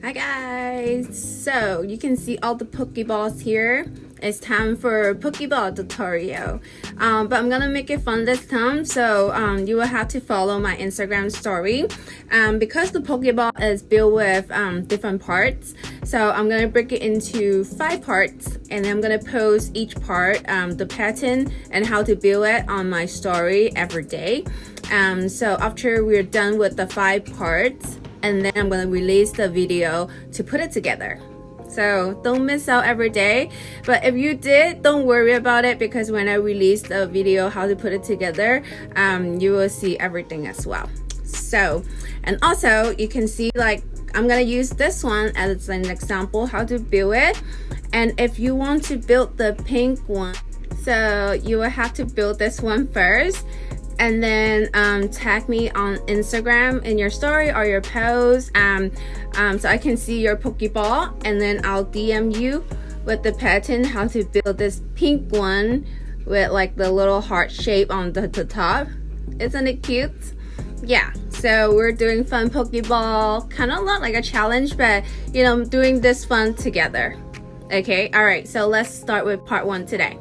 Hi guys! So you can see all the Pokeballs here. It's time for Pokeball tutorial. But I'm gonna make it fun this time, so you will have to follow my Instagram story. Because the Pokeball is built with different parts, so I'm gonna break it into 5 parts, and then I'm gonna post each part, the pattern and how to build it on my story every day. So after we're done with the 5 parts, and then I'm gonna release the video to put it together. So don't miss out every day. But if you did, don't worry about it, because when I release the video how to put it together, you will see everything as well. So, and also you can see, like, I'm gonna use this one as an example how to build it. And if you want to build the pink one, so you will have to build this one first, and then tag me on Instagram in your story or your post, so I can see your Pokeball, and then I'll DM you with the pattern how to build this pink one with like the little heart shape on the top. Isn't it cute? Yeah, so we're doing fun Pokeball, kind of not like a challenge, but you know, doing this fun together. Okay, all right, so let's start with part 1 today.